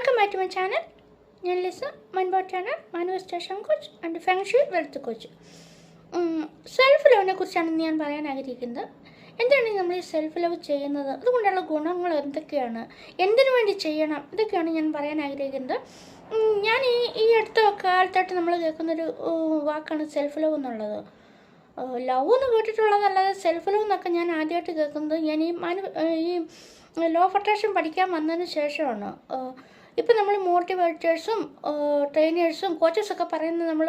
Welcome back to my channel. ഞാൻ Lisa മൻബോട്ടാണ്, manifestation coach and feng shui wealth coach. Self ലവിനെ കുറിച്ചാണ് ഞാൻ പറയാൻ ആഗ്രഹിക്കുന്നത്. എന്താണ് നമ്മൾ ഈ സെൽഫ് ലവ് ചെയ്യുന്നത്, അതുകൊണ്ടുള്ള ഗുണങ്ങൾ എന്തൊക്കെയാണ്, എന്തിനു വേണ്ടി ചെയ്യണം, ഇതൊക്കെയാണ് ഞാൻ പറയാൻ ആഗ്രഹിക്കുന്നത്. ഞാൻ ഈ അടുത്ത കാലത്തായിട്ട് നമ്മൾ കേൾക്കുന്നൊരു വാക്കാണ് സെൽഫ് ലവ് എന്നുള്ളത്. ലവ് എന്ന് കേട്ടിട്ടുള്ളതല്ലാതെ സെൽഫ് ലവ് എന്നൊക്കെ ഞാൻ ആദ്യമായിട്ട് കേൾക്കുന്നത് ഞാൻ ഈ ലോ ഓഫ് അട്രാക്ഷൻ പഠിക്കാൻ വന്നതിന് ശേഷമാണ്. ഇപ്പം നമ്മൾ മോട്ടിവേറ്റേഴ്സും ട്രെയിനേഴ്സും കോച്ചസൊക്കെ പറയുന്നത് നമ്മൾ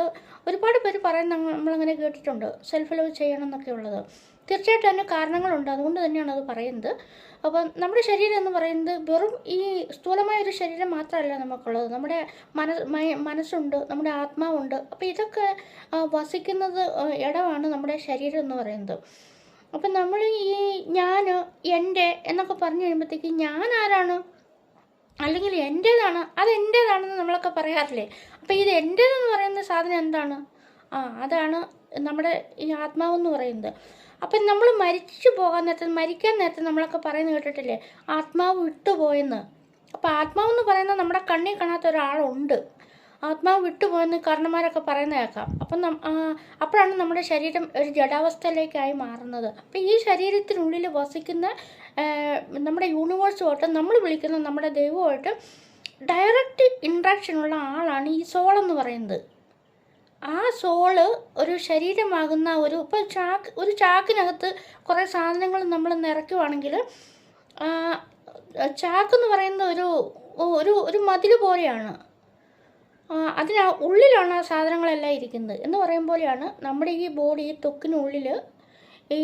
ഒരുപാട് പേര് പറയുന്നത് നമ്മളങ്ങനെ കേട്ടിട്ടുണ്ട്, സെൽഫ് ലവ് ചെയ്യണം എന്നൊക്കെ ഉള്ളത്. തീർച്ചയായിട്ടും അതിന് കാരണങ്ങളുണ്ട്, അതുകൊണ്ട് തന്നെയാണ് അത് പറയുന്നത്. അപ്പം നമ്മുടെ ശരീരം എന്ന് പറയുന്നത് വെറും ഈ സ്ഥൂലമായൊരു ശരീരം മാത്രമല്ല നമുക്കുള്ളത്. നമ്മുടെ മനസ്സുണ്ട്, നമ്മുടെ ആത്മാവുണ്ട്. അപ്പോൾ ഇതൊക്കെ വസിക്കുന്നത് ഇടമാണ് നമ്മുടെ ശരീരം എന്ന് പറയുന്നത്. അപ്പം നമ്മൾ ഈ ഞാൻ, എൻ്റെ എന്നൊക്കെ പറഞ്ഞു കഴിയുമ്പോഴത്തേക്ക് ഞാൻ ആരാണ്, അല്ലെങ്കിൽ എൻ്റേതാണ്, അത് എൻ്റേതാണെന്ന് നമ്മളൊക്കെ പറയാറില്ലേ. അപ്പോൾ ഇത് എൻ്റേതെന്ന് പറയുന്ന സാധനം എന്താണ്? അതാണ് നമ്മുടെ ഈ ആത്മാവെന്ന് പറയുന്നത്. അപ്പം നമ്മൾ മരിക്കാൻ നേരത്തെ നമ്മളൊക്കെ പറയുന്നത് കേട്ടിട്ടില്ലേ, ആത്മാവ് വിട്ടുപോയെന്ന്. അപ്പോൾ ആത്മാവെന്ന് പറയുന്നത് നമ്മുടെ കണ്ണിൽ കാണാത്ത ഒരാളുണ്ട്, ആത്മാവ് വിട്ടുപോയെന്ന് കാരണന്മാരൊക്കെ പറയുന്ന കേൾക്കാം. അപ്പം അപ്പോഴാണ് നമ്മുടെ ശരീരം ഒരു ജഡാവസ്ഥയിലേക്കായി മാറുന്നത്. അപ്പം ഈ ശരീരത്തിനുള്ളിൽ വസിക്കുന്ന നമ്മുടെ യൂണിവേഴ്സുമായിട്ട് നമ്മൾ വിളിക്കുന്ന നമ്മുടെ ദൈവമായിട്ട് ഡയറക്റ്റ് ഇൻട്രാക്ഷനുള്ള ആളാണ് ഈ സോളെന്ന് പറയുന്നത്. ആ സോള് ഒരു ശരീരമാകുന്ന ഒരു ചാക്കിനകത്ത് കുറേ സാധനങ്ങൾ നമ്മൾ നിറയ്ക്കുവാണെങ്കിൽ ചാക്കെന്ന് പറയുന്നത് ഒരു മതിൽ പോലെയാണ്. ഉള്ളിലാണ് ആ സാധനങ്ങളെല്ലാം ഇരിക്കുന്നത് എന്ന് പറയും പോലെയാണ് നമ്മുടെ ഈ ബോഡി, ത്വക്കിനുള്ളിൽ ഈ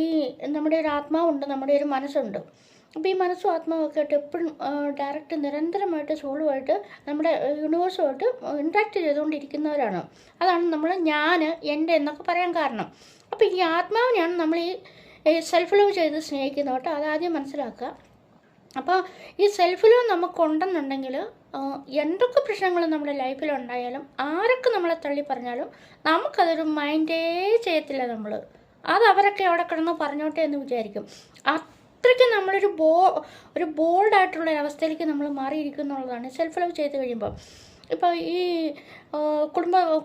നമ്മുടെ ഒരു ആത്മാവുണ്ട്, നമ്മുടെ ഒരു മനസ്സുണ്ട്. അപ്പോൾ ഈ മനസ്സും ആത്മാവൊക്കെ ആയിട്ട് എപ്പോഴും ഡയറക്റ്റ് നിരന്തരമായിട്ട് സോളുമായിട്ട് നമ്മുടെ യൂണിവേഴ്സുമായിട്ട് ഇൻട്രാക്ട് ചെയ്തുകൊണ്ടിരിക്കുന്നവരാണ്. അതാണ് നമ്മൾ ഞാൻ, എൻ്റെ എന്നൊക്കെ പറയാൻ കാരണം. അപ്പോൾ ഈ ആത്മാവിനെയാണ് നമ്മൾ ഈ സെൽഫ് ലവ് ചെയ്ത് സ്നേഹിക്കുന്നത് കേട്ടോ, അതാദ്യം മനസ്സിലാക്കുക. അപ്പോൾ ഈ സെൽഫ് ലവ് നമുക്കുണ്ടെന്നുണ്ടെങ്കിൽ എന്തൊക്കെ പ്രശ്നങ്ങൾ നമ്മുടെ ലൈഫിലുണ്ടായാലും ആരൊക്കെ നമ്മളെ തള്ളി പറഞ്ഞാലും നമുക്കതൊരു മൈൻഡേ ചെയ്യത്തില്ല. അത് അവരൊക്കെ അവിടെ കിടന്ന് പറഞ്ഞോട്ടെ എന്ന് വിചാരിക്കും. അത്രയ്ക്ക് നമ്മളൊരു ബോൾഡായിട്ടുള്ള അവസ്ഥയിലേക്ക് നമ്മൾ മാറിയിരിക്കുന്നുള്ളതാണ് സെൽഫ് ലവ് ചെയ്ത് കഴിയുമ്പോൾ. ഇപ്പോൾ ഈ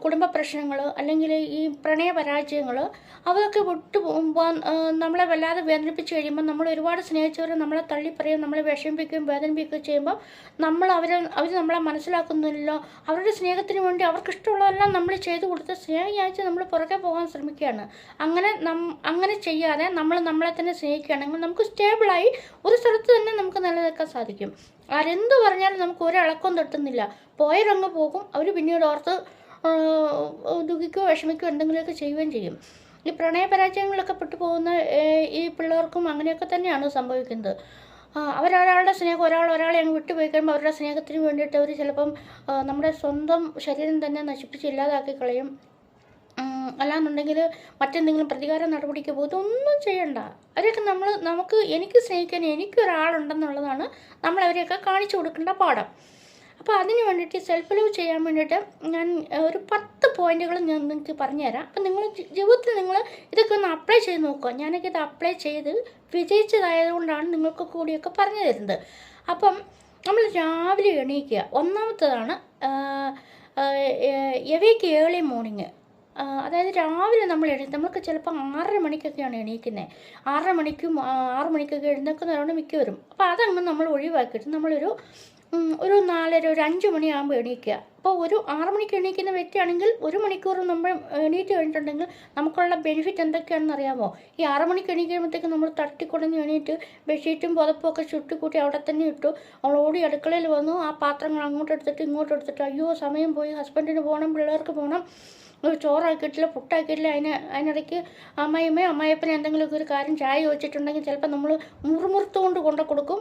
കുടുംബ പ്രശ്നങ്ങൾ അല്ലെങ്കിൽ ഈ പ്രണയ പരാജയങ്ങൾ അതൊക്കെ നമ്മളെ വല്ലാതെ വേദനിപ്പിച്ച് കഴിയുമ്പോൾ നമ്മൾ ഒരുപാട് സ്നേഹിച്ചവർ നമ്മളെ തള്ളിപ്പറയും, നമ്മളെ വിഷമിപ്പിക്കുകയും വേദനിപ്പിക്കുകയും ചെയ്യുമ്പോൾ അവർ നമ്മളെ മനസ്സിലാക്കുന്നില്ലല്ലോ. അവരുടെ സ്നേഹത്തിന് വേണ്ടി അവർക്കിഷ്ടമുള്ളതെല്ലാം നമ്മൾ ചെയ്തു കൊടുത്ത് സ്നേഹിച്ച് നമ്മൾ പുറകെ പോകാൻ ശ്രമിക്കുകയാണ്. അങ്ങനെ ചെയ്യാതെ നമ്മളെ തന്നെ സ്നേഹിക്കുകയാണെങ്കിൽ നമുക്ക് സ്റ്റേബിളായി ഒരു സ്ഥലത്ത് തന്നെ നമുക്ക് നിലനിൽക്കാൻ സാധിക്കും. ആരെന്ത് പറഞ്ഞാലും നമുക്ക് ഒരിളക്കം തട്ടുന്നില്ല, പോയവരങ്ങ് പോകും. അവർ പിന്നീട് ഓർത്ത് ദുഃഖിക്കുകയോ വിഷമിക്കുകയോ എന്തെങ്കിലുമൊക്കെ ചെയ്യുകയും ചെയ്യും. ഈ പ്രണയപരാജയങ്ങളിലൊക്കെ പെട്ടുപോകുന്ന ഈ പിള്ളേർക്കും അങ്ങനെയൊക്കെ തന്നെയാണ് സംഭവിക്കുന്നത്. ഒരാളെ ഒരാളെ അങ്ങ് വിട്ടുപോയി കഴിയുമ്പോൾ അവരുടെ സ്നേഹത്തിന് വേണ്ടിയിട്ട് അവർ ചിലപ്പം നമ്മുടെ സ്വന്തം ശരീരം തന്നെ നശിപ്പിച്ച് ഇല്ലാതാക്കി കളയും. അല്ലാന്നുണ്ടെങ്കിൽ മറ്റെന്തെങ്കിലും പ്രതികാര നടപടിക്ക് പോകും. ഇതൊന്നും ചെയ്യണ്ട. അവരെയൊക്കെ എനിക്ക് സ്നേഹിക്കാൻ എനിക്കൊരാളുണ്ടെന്നുള്ളതാണ് നമ്മൾ അവരെയൊക്കെ കാണിച്ചു കൊടുക്കേണ്ട പാഠം. അപ്പോൾ അതിന് വേണ്ടിയിട്ട് സെൽഫ് ലവ് ചെയ്യാൻ വേണ്ടിയിട്ട് ഞാൻ ഒരു 10 പോയിന്റുകൾ ഞാൻ നിങ്ങൾക്ക് പറഞ്ഞുതരാം. അപ്പം നിങ്ങൾ ജീവിതത്തിൽ ഇതൊക്കെ ഒന്ന് അപ്ലൈ ചെയ്ത് നോക്കുക. ഞാനൊക്കെ ഇത് അപ്ലൈ ചെയ്ത് വിജയിച്ചതായതുകൊണ്ടാണ് നിങ്ങൾക്ക് കൂടിയൊക്കെ പറഞ്ഞു തരുന്നത്. അപ്പം നമ്മൾ രാവിലെ എണീക്കുക. ഒന്നാമത്തേതാണ് എവേക്ക് ഏർലി മോർണിംഗ്. അതായത് രാവിലെ നമ്മൾക്ക് ചിലപ്പോൾ 6:30 മണിക്കൊക്കെയാണ് എണീക്കുന്നത്. 6:30 മണിക്കും 6 മണിക്കൊക്കെ എഴുന്നേക്കുന്നവരാണ് മിക്കവരും. അപ്പോൾ അതങ്ങ് നമ്മൾ ഒഴിവാക്കിയിട്ട് നമ്മളൊരു 4:30 ഒരു 5 മണിയാകുമ്പോൾ എണീക്കുക. അപ്പോൾ ഒരു 6 മണിക്ക് എണീക്കുന്ന വ്യക്തിയാണെങ്കിൽ 1 മണിക്കൂർ നമ്മൾ എണീറ്റ് കഴിഞ്ഞിട്ടുണ്ടെങ്കിൽ നമുക്കുള്ള ബെനിഫിറ്റ് എന്തൊക്കെയാണെന്ന് അറിയാമോ? ഈ 6 മണിക്ക് എണീക്കുമ്പോഴത്തേക്ക് നമ്മൾ തട്ടിക്കുടഞ്ഞ് എണീറ്റ് ബെഡ്ഷീറ്റും പുതപ്പൊക്കെ ചുട്ടിക്കൂട്ടി അവിടെ തന്നെ ഇട്ടു. നമ്മൾ ഓടി അടുക്കളയിൽ വന്നു, ആ പാത്രങ്ങൾ അങ്ങോട്ട് എടുത്തിട്ട് ഇങ്ങോട്ട് എടുത്തിട്ട് അയ്യോ സമയം പോയി, ഹസ്ബൻഡിന് പോകണം, പിള്ളേർക്ക് പോകണം, ചോറാക്കിയിട്ടില്ല, പുട്ടാക്കിയിട്ടില്ല. അതിനിടയ്ക്ക് അമ്മായിയപ്പനെ എന്തെങ്കിലുമൊക്കെ ഒരു കാര്യം ചായ വെച്ചിട്ടുണ്ടെങ്കിൽ ചിലപ്പോൾ നമ്മൾ മുറുമുറുത്തുകൊണ്ട് കൊണ്ടു കൊടുക്കും.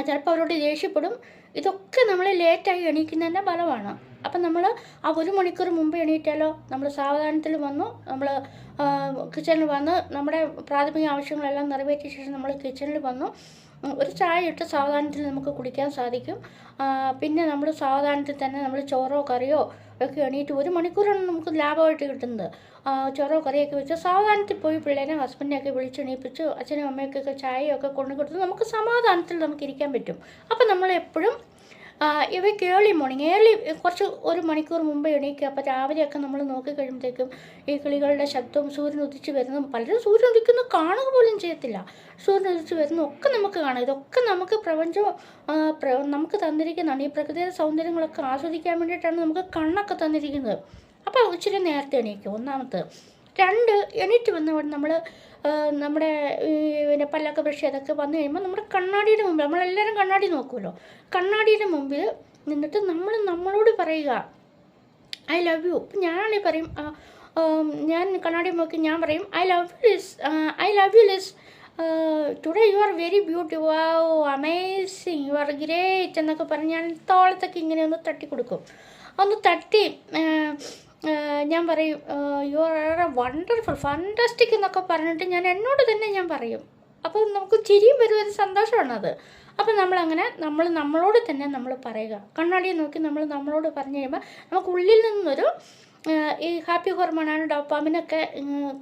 ചിലപ്പോൾ അവരോട് ദേഷ്യപ്പെടും. ഇതൊക്കെ നമ്മൾ ലേറ്റായി എണീക്കുന്നതിൻ്റെ ഫലമാണ്. അപ്പം നമ്മൾ ആ 1 മണിക്കൂർ മുമ്പ് എണീറ്റാലോ, നമ്മൾ സാവധാനത്തിൽ വന്നു, നമ്മൾ കിച്ചണിൽ വന്ന് നമ്മുടെ പ്രാഥമിക ആവശ്യങ്ങളെല്ലാം നിറവേറ്റിയ ശേഷം നമ്മൾ കിച്ചണിൽ വന്നു ഒരു ചായ ഇട്ട് സാവധാനത്തിൽ നമുക്ക് കുടിക്കാൻ സാധിക്കും. പിന്നെ നമ്മൾ സാവധാനത്തിൽ തന്നെ നമ്മൾ ചോറോ കറിയോ ഒക്കെ എണീറ്റ് 1 മണിക്കൂറാണ് നമുക്ക് ലാഭമായിട്ട് കിട്ടുന്നത്. ചോറോ കറിയൊക്കെ വെച്ച് സാവധാനത്തിൽ പോയി പിള്ളേരെ ഹസ്ബൻഡിനെയൊക്കെ വിളിച്ചെണീപ്പിച്ച് അച്ഛനും അമ്മയ്ക്കൊക്കെ ചായയൊക്കെ കൊണ്ടു കൊടുത്ത് നമുക്ക് സമാധാനത്തിൽ നമുക്ക് ഇരിക്കാൻ പറ്റും. അപ്പം നമ്മളെപ്പോഴും ഇവയ്ക്ക് ഏർലി മോർണിംഗ് കുറച്ച് ഒരു മണിക്കൂർ മുമ്പ് എണീക്കുക. അപ്പോൾ രാവിലെയൊക്കെ നമ്മൾ നോക്കി കഴിയുമ്പോഴത്തേക്കും ഈ കിളികളുടെ ശബ്ദവും സൂര്യൻ ഉദിച്ച് വരുന്നതും, പലരും സൂര്യൻ ഉദിക്കുന്നത് കാണുക പോലും ചെയ്യത്തില്ല. സൂര്യൻ ഉദിച്ച് വരുന്നതും ഒക്കെ നമുക്ക് കാണാം. ഇതൊക്കെ നമുക്ക് പ്രപഞ്ചം നമുക്ക് തന്നിരിക്കുന്നതാണ്. ഈ പ്രകൃതിയുടെ സൗന്ദര്യങ്ങളൊക്കെ ആസ്വദിക്കാൻ വേണ്ടിയിട്ടാണ് നമുക്ക് കണ്ണൊക്കെ തന്നിരിക്കുന്നത്. അപ്പോൾ ഇച്ചിരി നേരത്തെ എണീക്കുക, ഒന്നാമത്തെ. 2, എണീറ്റ് വന്നവിടെ നമ്മൾ നമ്മുടെ പിന്നെ പല്ലൊക്കെ ബ്രഷ് ചെയ്തൊക്കെ വന്നു കഴിയുമ്പോൾ നമ്മുടെ കണ്ണാടിയുടെ മുമ്പിൽ, നമ്മളെല്ലാവരും കണ്ണാടി നോക്കുമല്ലോ, കണ്ണാടിയുടെ മുമ്പിൽ നിന്നിട്ട് നമ്മളോട് പറയുക ഐ ലവ് യു. ഇപ്പം ഞാനാണെങ്കിൽ പറയും, ഞാൻ കണ്ണാടി നോക്കി ഞാൻ പറയും I love you Liz, today you are very beautiful, wow, amazing, you are great എന്നൊക്കെ പറഞ്ഞ് ഞാൻ തോളത്തൊക്കെ ഇങ്ങനെ ഒന്ന് തട്ടി കൊടുക്കും. ഒന്ന് തട്ടി ഞാൻ പറയും യു ആർ വണ്ടർഫുൾ, ഫാൻറ്റാസ്റ്റിക് എന്നൊക്കെ പറഞ്ഞിട്ട് ഞാൻ എന്നോട് തന്നെ ഞാൻ പറയും. അപ്പോൾ നമുക്ക് ചിരിയും വരും, ഒരു സന്തോഷമാണത്. അപ്പം നമ്മളങ്ങനെ നമ്മളോട് തന്നെ നമ്മൾ പറയുക. കണ്ണാടിയെ നോക്കി നമ്മളോട് പറഞ്ഞു കഴിയുമ്പോൾ നമുക്ക് ഉള്ളിൽ നിന്നൊരു ഈ ഹാപ്പി ഹോർമോണാണ് ഡോപ്പാമിനൊക്കെ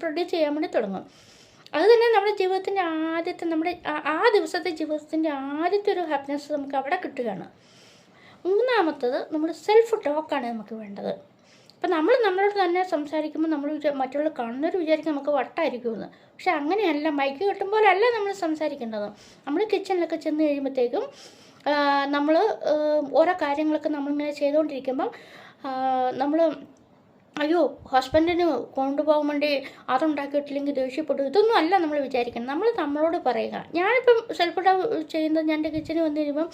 പ്രൊഡ്യൂസ് ചെയ്യാൻ വേണ്ടി തുടങ്ങും. അത് തന്നെ നമ്മുടെ ജീവിതത്തിൻ്റെ ആ ദിവസത്തെ ജീവിതത്തിൻ്റെ ആദ്യത്തെ ഒരു ഹാപ്പിനെസ് നമുക്ക് അവിടെ കിട്ടുകയാണ്. മൂന്നാമത്തത് നമ്മൾ സെൽഫ് ടോക്കാണ് നമുക്ക് വേണ്ടത്. അപ്പം നമ്മളോട് തന്നെ സംസാരിക്കുമ്പോൾ മറ്റുള്ള കാണുന്നവർ വിചാരിക്കും നമുക്ക് വട്ടായിരിക്കുമെന്ന്. പക്ഷെ അങ്ങനെയല്ല, മൈക്ക് കിട്ടുമ്പോഴല്ല നമ്മൾ സംസാരിക്കേണ്ടത്. നമ്മൾ കിച്ചണിലൊക്കെ ചെന്ന് കഴിയുമ്പോഴത്തേക്കും നമ്മൾ ഓരോ കാര്യങ്ങളൊക്കെ നമ്മളിങ്ങനെ ചെയ്തുകൊണ്ടിരിക്കുമ്പം നമ്മൾ അയ്യോ ഹസ്ബൻഡിന് കൊണ്ടുപോകാൻ വേണ്ടി അതുണ്ടാക്കിയിട്ടില്ലെങ്കിൽ ദേഷ്യപ്പെട്ടു, ഇതൊന്നും അല്ല നമ്മൾ വിചാരിക്കണം. നമ്മളോട് പറയുക. ഞാനിപ്പം സെൽഫ് ചെയ്യുന്നത്, ഞാൻ എൻ്റെ കിച്ചണിൽ വന്നു കഴിയുമ്പം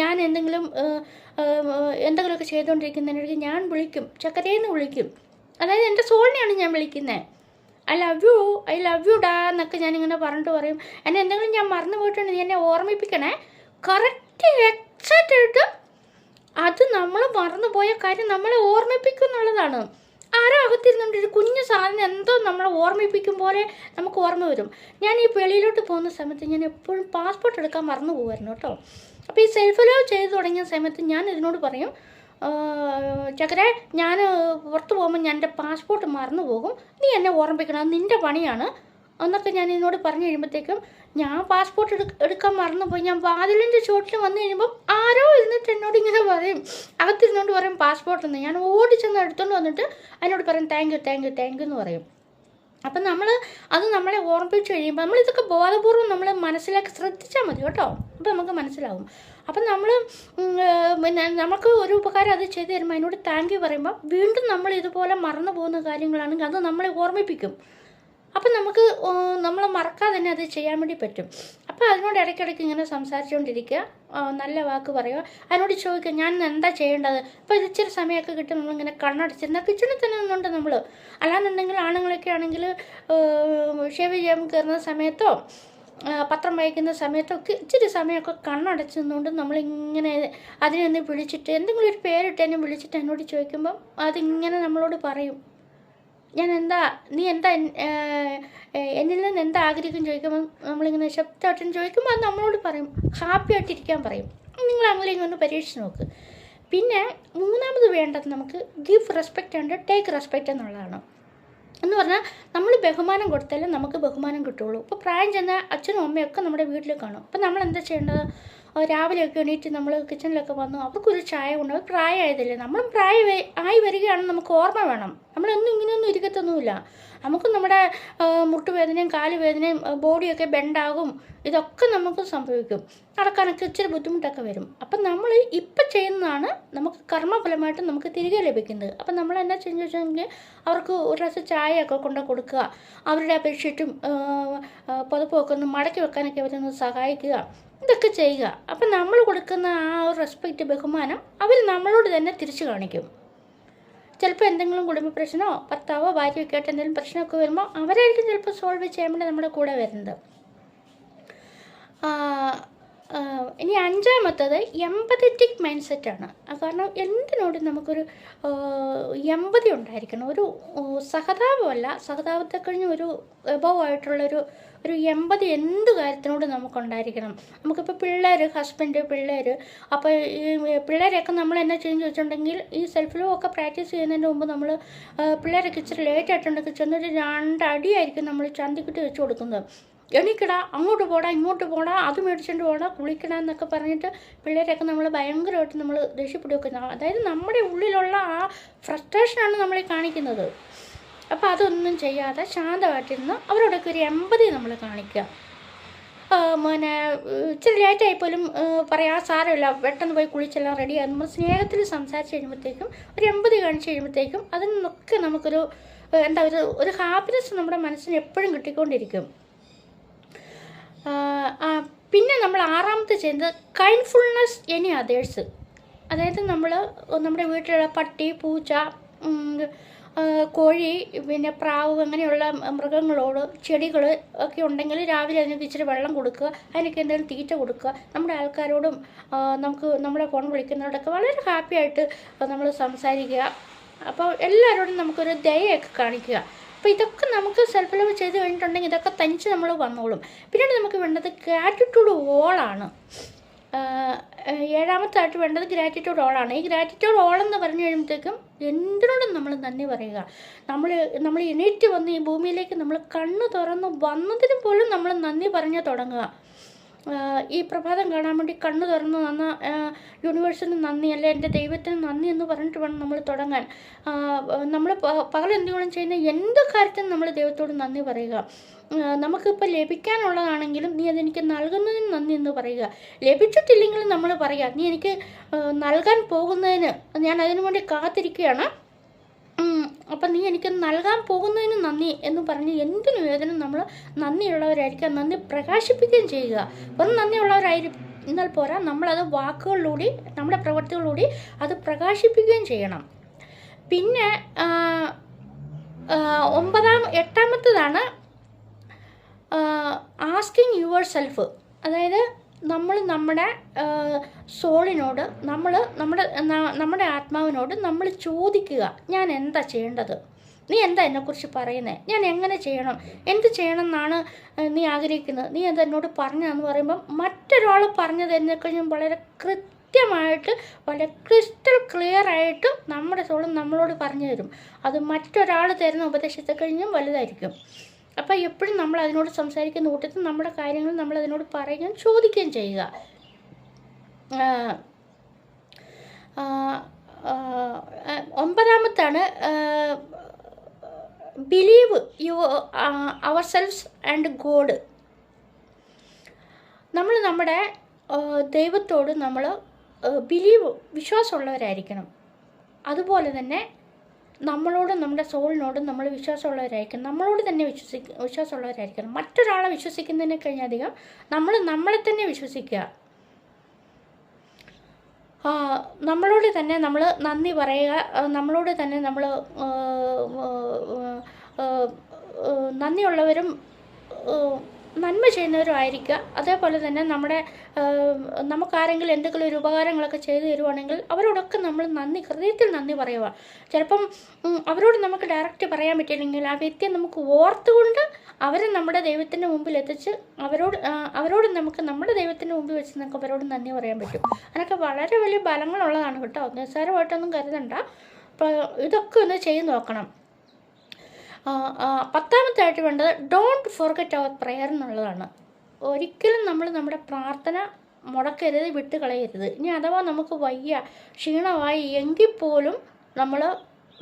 ഞാൻ എന്തെങ്കിലുമൊക്കെ ചെയ്തുകൊണ്ടിരിക്കുന്നതിനിടയ്ക്ക് ഞാൻ വിളിക്കും, ചക്കരേന്ന് വിളിക്കും. അതായത് എൻ്റെ സോളിനെയാണ് ഞാൻ വിളിക്കുന്നത്. ഐ ലവ് യു ഡാ എന്നൊക്കെ ഞാനിങ്ങനെ പറഞ്ഞിട്ട് പറയും. എന്തെങ്കിലും ഞാൻ മറന്നു പോയിട്ടുണ്ടെങ്കിൽ എന്നെ ഓർമ്മിപ്പിക്കണേ. കറക്റ്റ് എക്സാക്റ്റ് ആയിട്ട് അത് നമ്മൾ മറന്നുപോയ കാര്യം നമ്മളെ ഓർമ്മിപ്പിക്കും എന്നുള്ളതാണ്. ആരോ അകത്തിരുന്നുണ്ട് ഒരു കുഞ്ഞു സാധനം എന്തോ നമ്മളെ ഓർമ്മിപ്പിക്കും പോലെ നമുക്ക് ഓർമ്മ വരും. ഞാൻ ഈ വെളിയിലോട്ട് പോകുന്ന സമയത്ത് ഞാൻ എപ്പോഴും പാസ്പോർട്ട് എടുക്കാൻ മറന്നു പോകുമായിരുന്നു കേട്ടോ. അപ്പോൾ ഈ സെൽഫ് ലവ് ചെയ്ത് തുടങ്ങിയ സമയത്ത് ഞാൻ ഇതിനോട് പറയും, ചക്കരെ ഞാൻ പുറത്ത് പോകുമ്പോൾ ഞാൻ എൻ്റെ പാസ്പോർട്ട് മറന്നു പോകും, നീ എന്നെ ഓർമ്മിപ്പിക്കണം, അത് നിൻ്റെ പണിയാണ് എന്നൊക്കെ ഞാൻ ഇതിനോട് പറഞ്ഞു കഴിയുമ്പോഴത്തേക്കും ഞാൻ പാസ്പോർട്ട് എടുക്കാൻ മറന്നുപോയി. ഞാൻ വാതിലിൻ്റെ ചോട്ടിൽ വന്നു കഴിയുമ്പം ആരോ ഇരുന്നിട്ട് എന്നോട് ഇങ്ങനെ പറയും, അകത്തിരുന്നോണ്ട് പറയും പാസ്പോർട്ടെന്ന്. ഞാൻ ഓടിച്ചെന്ന് എടുത്തുകൊണ്ട് വന്നിട്ട് അതിനോട് പറയും താങ്ക് യു എന്ന് പറയും. അപ്പം നമ്മളെ ഓർമ്മിപ്പിച്ച് കഴിയുമ്പോൾ നമ്മളിതൊക്കെ ബോധപൂർവ്വം നമ്മൾ മനസ്സിലാക്കി ശ്രദ്ധിച്ചാൽ മതി കേട്ടോ. അപ്പോൾ നമുക്ക് മനസ്സിലാവും. അപ്പം പിന്നെ നമുക്ക് ഒരു ഉപകാരം അത് ചെയ്ത് തരുമ്പോൾ അതിനോട് താങ്ക് യു പറയുമ്പോൾ വീണ്ടും നമ്മൾ ഇതുപോലെ മറന്നു പോകുന്ന കാര്യങ്ങളാണെങ്കിൽ അത് നമ്മളെ ഓർമ്മിപ്പിക്കും. അപ്പം നമുക്ക് നമ്മൾ മറക്കാതെ തന്നെ അത് ചെയ്യാൻ വേണ്ടി പറ്റും. അപ്പോൾ അതിനോട് ഇടയ്ക്കിടയ്ക്ക് ഇങ്ങനെ സംസാരിച്ചുകൊണ്ടിരിക്കുക, നല്ല വാക്ക് പറയുക, അതിനോട് ചോദിക്കുക ഞാൻ എന്താ ചെയ്യേണ്ടത്. അപ്പോൾ ഇത് ഇച്ചിരി സമയമൊക്കെ കിട്ടും നമ്മളിങ്ങനെ കണ്ണടച്ചിരുന്ന കിച്ചണിൽ തന്നെ നിന്നുണ്ട് നമ്മൾ. അല്ലാന്നുണ്ടെങ്കിൽ ആണുങ്ങളൊക്കെ ആണെങ്കിൽ ഷേവ് ചെയ്യാൻ കയറുന്ന സമയത്തോ പത്രം വായിക്കുന്ന സമയത്തൊക്കെ ഇച്ചിരി സമയമൊക്കെ കണ്ണടച്ച് നിന്നുകൊണ്ട് നമ്മളിങ്ങനെ അതിനൊന്ന് വിളിച്ചിട്ട് എന്തെങ്കിലും ഒരു പേരിട്ട് എന്നെ വിളിച്ചിട്ട് എന്നോട് ചോദിക്കുമ്പം അതിങ്ങനെ നമ്മളോട് പറയും, നീ എന്താ എന്നിൽ നിന്ന് എന്താ ആഗ്രഹിക്കും ചോദിക്കുമ്പോൾ നമ്മളിങ്ങനെ ശബ്ദമായിട്ടും ചോദിക്കുമ്പോൾ അത് നമ്മളോട് പറയും, ഹാപ്പി ആയിട്ടിരിക്കാൻ പറയും. നിങ്ങൾ അങ്ങനെ ഇങ്ങനെ പരീക്ഷിച്ച് നോക്ക്. പിന്നെ മൂന്നാമത് വേണ്ടത് നമുക്ക് give respect and take respect എന്നുള്ളതാണ്. എന്ന് പറഞ്ഞാൽ നമ്മൾ ബഹുമാനം കൊടുത്താലും നമുക്ക് ബഹുമാനം കിട്ടുള്ളൂ. ഇപ്പോൾ പ്രായം ചെന്ന അച്ഛനും അമ്മയൊക്കെ നമ്മുടെ വീട്ടിൽ കാണും. അപ്പോൾ നമ്മൾ എന്താ ചെയ്യേണ്ടത്, രാവിലെയൊക്കെ എണീറ്റ് നമ്മൾ കിച്ചണിലൊക്കെ വന്നു അവർക്കൊരു ചായ കൊണ്ട്, പ്രായമായതല്ലേ, നമ്മളും ആയി വരികയാണെന്ന് നമുക്ക് ഓർമ്മ വേണം. നമ്മളൊന്നും ഇങ്ങനെയൊന്നും ഇരിക്കത്തൊന്നുമില്ല. നമുക്ക് നമ്മുടെ മുട്ടുവേദനയും കാലുവേദനയും ബോഡിയൊക്കെ ബെൻഡാകും, ഇതൊക്കെ നമുക്ക് സംഭവിക്കും. നടക്കാനൊക്കെ ഇച്ചിരി ബുദ്ധിമുട്ടൊക്കെ വരും. അപ്പം നമ്മൾ ഇപ്പം ചെയ്യുന്നതാണ് നമുക്ക് കർമ്മഫലമായിട്ട് നമുക്ക് തിരികെ ലഭിക്കുന്നത്. അപ്പം നമ്മൾ എന്നാ ചെയ്യുന്ന വെച്ചെങ്കിൽ അവർക്ക് ഒരു ഗ്ലാസ് ചായയൊക്കെ കൊണ്ട് കൊടുക്കുക, അവരുടെ ബെഡ്ഷീറ്റും പുതപ്പൊക്കെ ഒന്ന് മടക്കി വെക്കാനൊക്കെ അവരൊന്ന് സഹായിക്കുക, ഇതൊക്കെ ചെയ്യുക. അപ്പം നമ്മൾ കൊടുക്കുന്ന ആ ഒരു റെസ്പെക്റ്റ്, ബഹുമാനം അവർ നമ്മളോട് തന്നെ തിരിച്ചു കാണിക്കും. ചിലപ്പോൾ എന്തെങ്കിലും കുടുംബ പ്രശ്നമോ ഭർത്താവോ ഭാര്യയൊക്കെ ആയിട്ട് എന്തെങ്കിലും പ്രശ്നമൊക്കെ വരുമ്പോൾ അവരായിരിക്കും ചിലപ്പോൾ സോൾവ് ചെയ്യാൻ വേണ്ടി നമ്മുടെ കൂടെ വരുന്നത്. ഇനി അഞ്ചാമത്തത് എമ്പതറ്റിക് മൈൻഡ് സെറ്റാണ്. കാരണം എന്തിനോടും നമുക്കൊരു എമ്പതി ഉണ്ടായിരിക്കണം. ഒരു സഹതാപമല്ല, സഹതാപത്തെ കഴിഞ്ഞ് ഒരു എബവ് ആയിട്ടുള്ളൊരു എമ്പതി എന്ത് കാര്യത്തിനോട് നമുക്കുണ്ടായിരിക്കണം. നമുക്കിപ്പോൾ ഹസ്ബൻഡ് പിള്ളേർ, അപ്പോൾ ഈ പിള്ളേരെയൊക്കെ നമ്മൾ എന്നാ ചെയ്യുന്ന ചോദിച്ചിട്ടുണ്ടെങ്കിൽ ഈ സെൽഫ് ലവ് ഒക്കെ പ്രാക്ടീസ് ചെയ്യുന്നതിന് മുമ്പ് നമ്മൾ പിള്ളേരൊക്കെ ഇച്ചിരി ലേറ്റ് ആയിട്ടുണ്ടെങ്കിൽ ചെന്നൊരു 2 അടിയായിരിക്കും നമ്മൾ ചന്തിക്കുട്ടി വെച്ച് കൊടുക്കുന്നത്. എണീക്കടാ, അങ്ങോട്ട് പോടാ, ഇങ്ങോട്ട് പോടാ, അത് മേടിച്ചുകൊണ്ട് പോടാ, കുളിക്കടാ എന്നൊക്കെ പറഞ്ഞിട്ട് പിള്ളേരൊക്കെ നമ്മൾ ഭയങ്കരമായിട്ട് നമ്മൾ ദേഷ്യപ്പെടുകയൊക്കെ. അതായത് നമ്മുടെ ഉള്ളിലുള്ള ആ ഫ്രസ്ട്രേഷനാണ് നമ്മളെ കാണിക്കുന്നത്. അപ്പോൾ അതൊന്നും ചെയ്യാതെ ശാന്തമായിട്ടിരുന്ന് അവരോടൊക്കെ ഒരു എമ്പതി നമ്മൾ കാണിക്കുക. പിന്നെ ഇച്ചിരി ലേറ്റായിപ്പോലും പറയാം, സാരമില്ല, പെട്ടെന്ന് പോയി കുളിച്ചെല്ലാം റെഡിയാകും. നമ്മൾ സ്നേഹത്തിൽ സംസാരിച്ച് കഴിയുമ്പോഴത്തേക്കും ഒരു എമ്പതി കാണിച്ച് കഴിയുമ്പോഴത്തേക്കും അതിൽ നിന്നൊക്കെ നമുക്കൊരു എന്താ ഒരു ഹാപ്പിനെസ് നമ്മുടെ മനസ്സിന് എപ്പോഴും കിട്ടിക്കൊണ്ടിരിക്കും. പിന്നെ നമ്മൾ ആറാമത്തെ ചെയ്യുന്നത് കൈൻഡ്ഫുൾനെസ് എനി അതേഴ്സ്. അതായത് നമ്മൾ നമ്മുടെ വീട്ടിലുള്ള പട്ടി, പൂച്ച, കോഴി, പിന്നെ പ്രാവ്, അങ്ങനെയുള്ള മൃഗങ്ങളോട്, ചെടികൾ ഒക്കെ ഉണ്ടെങ്കിൽ രാവിലെ അതിനൊക്കെ ഇച്ചിരി വെള്ളം കൊടുക്കുക, അതിനൊക്കെ എന്തെങ്കിലും തീറ്റ കൊടുക്കുക. നമ്മുടെ ആൾക്കാരോടും നമുക്ക് നമ്മുടെ ഫോൺ വിളിക്കുന്നവരോടൊക്കെ വളരെ ഹാപ്പി ആയിട്ട് നമ്മൾ സംസാരിക്കുക. അപ്പോൾ എല്ലാവരോടും നമുക്കൊരു ദയൊക്കെ കാണിക്കുക. അപ്പോൾ ഇതൊക്കെ നമുക്ക് സെൽഫ് ലവ് ചെയ്ത് കഴിഞ്ഞിട്ടുണ്ടെങ്കിൽ ഇതൊക്കെ തനിച്ച് നമ്മൾ വന്നോളും. പിന്നീട് നമുക്ക് വേണ്ടത് ഗ്രാറ്റിറ്റ്യൂഡ് ഓളാണ്. ഏഴാമത്തായിട്ട് വേണ്ടത് ഗ്രാറ്റിറ്റ്യൂഡ് ഓളാണ്. ഈ ഗ്രാറ്റിറ്റ്യൂഡ് ഓളെന്ന് പറഞ്ഞു കഴിയുമ്പോഴത്തേക്കും എന്തിനോടും നമ്മൾ നന്ദി പറയുക. നമ്മൾ എണീറ്റ് വന്ന് ഈ ഭൂമിയിലേക്ക് നമ്മൾ കണ്ണ് തുറന്ന് വന്നതിന് പോലും നമ്മൾ നന്ദി പറഞ്ഞു തുടങ്ങുക. ഈ പ്രഭാതം കാണാൻ വേണ്ടി കണ്ണ് തുറന്ന് വന്ന യൂണിവേഴ്സിന് നന്ദി, അല്ലെ എൻ്റെ ദൈവത്തിന് നന്ദി എന്ന് പറഞ്ഞിട്ട് വേണം നമ്മൾ തുടങ്ങാൻ. നമ്മൾ പകലെന്തെങ്കിലും ചെയ്യുന്ന എന്ത് കാര്യത്തിനും നമ്മൾ ദൈവത്തോട് നന്ദി പറയുക. നമുക്കിപ്പോൾ ലഭിക്കാനുള്ളതാണെങ്കിലും നീ അതെനിക്ക് നൽകുന്നതിന് നന്ദി എന്ന് പറയുക. ലഭിച്ചിട്ടില്ലെങ്കിലും നമ്മൾ പറയുക, നീ എനിക്ക് നൽകാൻ പോകുന്നതിന് ഞാൻ അതിനു വേണ്ടി കാത്തിരിക്കുകയാണ്, അപ്പം നീ എനിക്ക് നൽകാൻ പോകുന്നതിന് നന്ദി എന്ന് പറഞ്ഞ് എന്തിനും ഏതിനും നമ്മൾ നന്ദിയുള്ളവരായിരിക്കുക, നന്ദി പ്രകാശിപ്പിക്കുകയും ചെയ്യുക. ഒന്ന് നന്ദിയുള്ളവരായിരുന്നാൽ പോരാ, നമ്മളത് വാക്കുകളിലൂടെ, നമ്മുടെ പ്രവൃത്തികളിലൂടെ അത് പ്രകാശിപ്പിക്കുകയും ചെയ്യണം. പിന്നെ എട്ടാമത്തതാണ് ആസ്കിങ് യുവർ സെൽഫ്. അതായത് നമ്മൾ നമ്മുടെ സോളിനോട്, നമ്മുടെ ആത്മാവിനോട് നമ്മൾ ചോദിക്കുക, ഞാൻ എന്താ ചെയ്യേണ്ടത്, നീ എന്താ എന്നെക്കുറിച്ച് പറയുന്നത്, ഞാൻ എങ്ങനെ ചെയ്യണം, എന്ത് ചെയ്യണം എന്നാണ് നീ ആഗ്രഹിക്കുന്നത്, നീ അത് എന്നോട് പറഞ്ഞതെന്ന് പറയുമ്പം മറ്റൊരാൾ പറഞ്ഞത് എന്നെക്കഴിഞ്ഞും വളരെ കൃത്യമായിട്ട്, വളരെ ക്രിസ്റ്റൽ ക്ലിയർ ആയിട്ട് നമ്മുടെ സോളും നമ്മളോട് പറഞ്ഞു തരും. അത് മറ്റൊരാൾ തരുന്ന ഉപദേശത്തെ കഴിഞ്ഞും വലുതായിരിക്കും. അപ്പോൾ എപ്പോഴും നമ്മൾ അതിനോട് സംസാരിക്കുന്ന കൂട്ടത്തിൽ നമ്മുടെ കാര്യങ്ങൾ നമ്മൾ അതിനോട് പറയുകയും ചോദിക്കുകയും ചെയ്യുക. ഒമ്പതാമത്താണ് believe ourselves and God. നമ്മൾ നമ്മുടെ ദൈവത്തോട് നമ്മൾ വിശ്വാസമുള്ളവരായിരിക്കണം. അതുപോലെ തന്നെ നമ്മളോടും നമ്മുടെ സോളിനോടും നമ്മൾ വിശ്വാസമുള്ളവരായിരിക്കണം. നമ്മളോട് തന്നെ വിശ്വാസമുള്ളവരായിരിക്കണം. മറ്റൊരാളെ വിശ്വസിക്കുന്നതിനെ കഴിഞ്ഞധികം നമ്മളെ തന്നെ വിശ്വസിക്കുക. നമ്മളോട് തന്നെ നമ്മൾ നന്ദി പറയുക. നമ്മളോട് തന്നെ നമ്മൾ നന്ദിയുള്ളവരും നന്മ ചെയ്യുന്നവരും ആയിരിക്കുക. അതേപോലെ തന്നെ നമുക്കാരെങ്കിലും എന്തെങ്കിലും ഒരു ഉപകാരങ്ങളൊക്കെ ചെയ്തു തരുവാണെങ്കിൽ അവരോടൊക്കെ നമ്മൾ ഹൃദയത്തിൽ നന്ദി പറയുക. ചിലപ്പം അവരോട് നമുക്ക് ഡയറക്റ്റ് പറയാൻ പറ്റില്ലെങ്കിൽ ആ വ്യക്തിയെ നമുക്ക് ഓർത്തുകൊണ്ട് അവരെ നമ്മുടെ ദൈവത്തിൻ്റെ മുമ്പിൽ എത്തിച്ച് അവരോട് നമുക്ക് നമ്മുടെ ദൈവത്തിൻ്റെ മുമ്പിൽ വെച്ച് നമുക്ക് അവരോട് നന്ദി പറയാൻ പറ്റും. അതൊക്കെ വളരെ വലിയ ബലങ്ങളുള്ളതാണ് കേട്ടോ. നിസ്സാരമായിട്ടൊന്നും കരുതണ്ട. അപ്പോൾ ഇതൊക്കെ ഒന്ന് ചെയ്ത് നോക്കണം. പത്താമത്തായിട്ട് വേണ്ടത് ഡോണ്ട് ഫോർഗെറ്റ് അവർ പ്രെയർ എന്നുള്ളതാണ്. ഒരിക്കലും നമ്മൾ നമ്മുടെ പ്രാർത്ഥന മുടക്കരുത്, വിട്ട് കളയരുത്. ഇനി അഥവാ നമുക്ക് വയ്യ, ക്ഷീണമായി എങ്കിൽ പോലും നമ്മൾ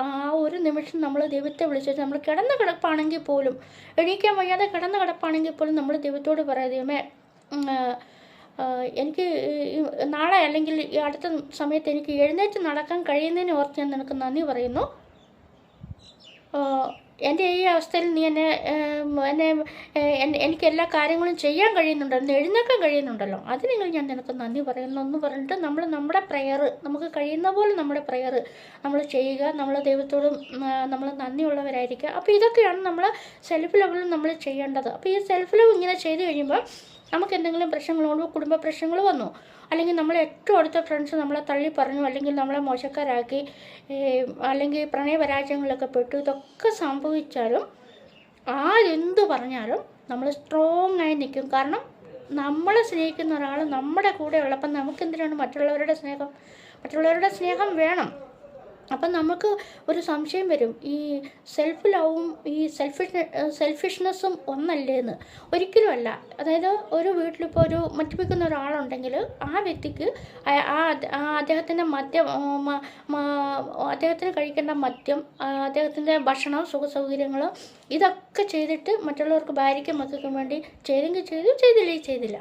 ആ ഒരു നിമിഷം നമ്മൾ ദൈവത്തെ വിളിച്ചിട്ട് നമ്മൾ കിടന്ന് കിടപ്പാണെങ്കിൽ പോലും, എണീക്കാൻ വയ്യാതെ കിടന്ന് കിടപ്പാണെങ്കിൽ പോലും നമ്മൾ ദൈവത്തോട് പറയാം, ദൈവമേ എനിക്ക് നാളെ അല്ലെങ്കിൽ ഈ അടുത്ത സമയത്ത് എനിക്ക് എഴുന്നേറ്റ് നടക്കാൻ കഴിയുന്നതിന് ഓർത്ത് ഞാൻ നിനക്ക് നന്ദി പറയുന്നു. എൻ്റെ ഈ അവസ്ഥയിൽ നീ എനിക്ക് എല്ലാ കാര്യങ്ങളും ചെയ്യാൻ കഴിയുന്നുണ്ടല്ലോ, എഴുന്നേക്കാൻ കഴിയുന്നുണ്ടല്ലോ, അതിനെങ്കിലും ഞാൻ നിനക്ക് നന്ദി പറയുന്നു എന്ന് പറഞ്ഞിട്ട് നമ്മുടെ പ്രെയർ, നമുക്ക് കഴിയുന്ന പോലെ നമ്മുടെ പ്രെയർ നമ്മൾ ചെയ്യുക. നമ്മൾ ദൈവത്തോടും നമ്മൾ നന്ദിയുള്ളവരായിരിക്കുക. അപ്പോൾ ഇതൊക്കെയാണ് നമ്മൾ സെൽഫ് ലെവലിൽ നമ്മൾ ചെയ്യേണ്ടത്. അപ്പോൾ ഈ സെൽഫ് ലവ് ഇങ്ങനെ ചെയ്ത് കഴിയുമ്പോൾ നമുക്ക് എന്തെങ്കിലും പ്രശ്നങ്ങളോട്, കുടുംബ പ്രശ്നങ്ങൾ വന്നു, അല്ലെങ്കിൽ നമ്മൾ ഏറ്റവും അടുത്ത ഫ്രണ്ട്സ് നമ്മളെ തള്ളി പറഞ്ഞു, അല്ലെങ്കിൽ നമ്മളെ മോശക്കാരാക്കി, അല്ലെങ്കിൽ പ്രണയപരാജയങ്ങളിലൊക്കെ പെട്ടു, ഇതൊക്കെ സംഭവിച്ചാലും ആരെന്തു പറഞ്ഞാലും നമ്മൾ സ്ട്രോങ് ആയി നിൽക്കും. കാരണം നമ്മളെ സ്നേഹിക്കുന്ന ഒരാൾ നമ്മുടെ കൂടെ ഉള്ളപ്പം നമുക്കെന്തിനാണ് മറ്റുള്ളവരുടെ സ്നേഹം? മറ്റുള്ളവരുടെ സ്നേഹം വേണം. അപ്പം നമുക്ക് ഒരു സംശയം വരും, ഈ സെൽഫ് ലവും ഈ സെൽഫിഷ്നെസ്സും ഒന്നല്ലേന്ന്. ഒരിക്കലും അല്ല. അതായത് ഒരു വീട്ടിലിപ്പോൾ ഒരു മദ്യപിക്കുന്ന ഒരാളുണ്ടെങ്കിൽ ആ വ്യക്തിക്ക് അദ്ദേഹത്തിൻ്റെ മദ്യം അദ്ദേഹത്തിന് കഴിക്കേണ്ട മദ്യം, അദ്ദേഹത്തിൻ്റെ ഭക്ഷണം, സുഖ സൗകര്യങ്ങൾ ഇതൊക്കെ ചെയ്തിട്ട് മറ്റുള്ളവർക്ക് ഭാര്യയ്ക്കും മക്കൾക്കും വേണ്ടി ചെയ്തെങ്കിൽ ചെയ്തു, ചെയ്തില്ല.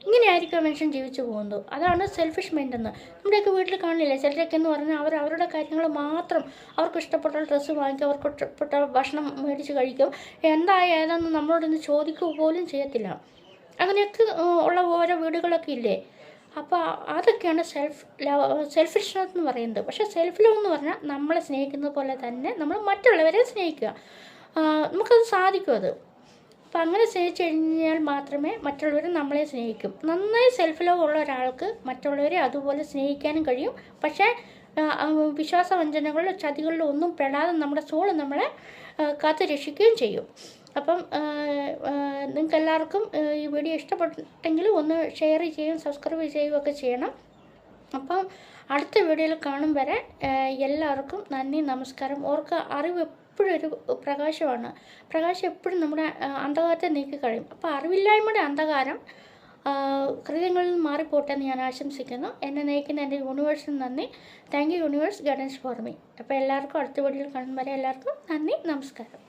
ഇങ്ങനെയായിരിക്കും മനുഷ്യൻ ജീവിച്ചു പോകുന്നത്. അതാണ് സെൽഫിഷ് മൈൻഡ് എന്ന്. നമ്മുടെയൊക്കെ വീട്ടിൽ കാണില്ലേ, ചിലരൊക്കെ എന്ന് പറഞ്ഞാൽ അവരുടെ കാര്യങ്ങൾ മാത്രം, അവർക്ക് ഇഷ്ടപ്പെട്ട ഡ്രസ്സ് വാങ്ങിക്കും, അവർക്ക് ഇഷ്ടപ്പെട്ട ഭക്ഷണം മേടിച്ച് കഴിക്കും, ഏതാണെന്ന് നമ്മളോടൊന്ന് ചോദിക്കുക പോലും ചെയ്യത്തില്ല. അങ്ങനെയൊക്കെ ഉള്ള ഓരോ വീടുകളൊക്കെ ഇല്ലേ. അപ്പോൾ അതൊക്കെയാണ് സെൽഫിഷ്നെസ് എന്ന് പറയുന്നത്. പക്ഷേ സെൽഫ് ലവ് എന്ന് പറഞ്ഞാൽ നമ്മളെ സ്നേഹിക്കുന്നത് പോലെ തന്നെ നമ്മൾ മറ്റുള്ളവരെ സ്നേഹിക്കുക. നമുക്കത് സാധിക്കും. അപ്പം അങ്ങനെ സ്നേഹിച്ചു കഴിഞ്ഞാൽ മാത്രമേ മറ്റുള്ളവർ നമ്മളെ സ്നേഹിക്കും. നന്നായി സെൽഫ് ലവ് ഉള്ള ഒരാൾക്ക് മറ്റുള്ളവരെ അതുപോലെ സ്നേഹിക്കാനും കഴിയും. പക്ഷേ വിശ്വാസവഞ്ചനകളിലും ചതികളിലും ഒന്നും പെടാതെ നമ്മുടെ സോൾ നമ്മളെ കാത്തു രക്ഷിക്കുകയും ചെയ്യും. അപ്പം നിങ്ങൾക്ക് എല്ലാവർക്കും ഈ വീഡിയോ ഇഷ്ടപ്പെട്ടെങ്കിൽ ഒന്ന് ഷെയർ ചെയ്യുകയും സബ്സ്ക്രൈബ് ചെയ്യുകയൊക്കെ ചെയ്യണം. അപ്പം അടുത്ത വീഡിയോയിൽ കാണും വരെ എല്ലാവർക്കും നന്ദി, നമസ്കാരം. ഓർക്കുക, അറിവ് എപ്പോഴും ഒരു പ്രകാശമാണ്. പ്രകാശം എപ്പോഴും നമ്മുടെ അന്ധകാരത്തെ നീക്കിക്കഴിയും. അപ്പോൾ അറിവില്ലായ്മയുടെ അന്ധകാരം ഹൃദയങ്ങളിൽ നിന്ന് മാറിപ്പോട്ടെ എന്ന് ഞാൻ ആശംസിക്കുന്നു. എന്നെ നയിക്കുന്ന എൻ്റെ യൂണിവേഴ്സിന് നന്ദി. Thank you universe guidance for me. അപ്പോൾ എല്ലാവർക്കും അടുത്ത വീഡിയോയിൽ കാണും വരെ എല്ലാവർക്കും നന്ദി, നമസ്കാരം.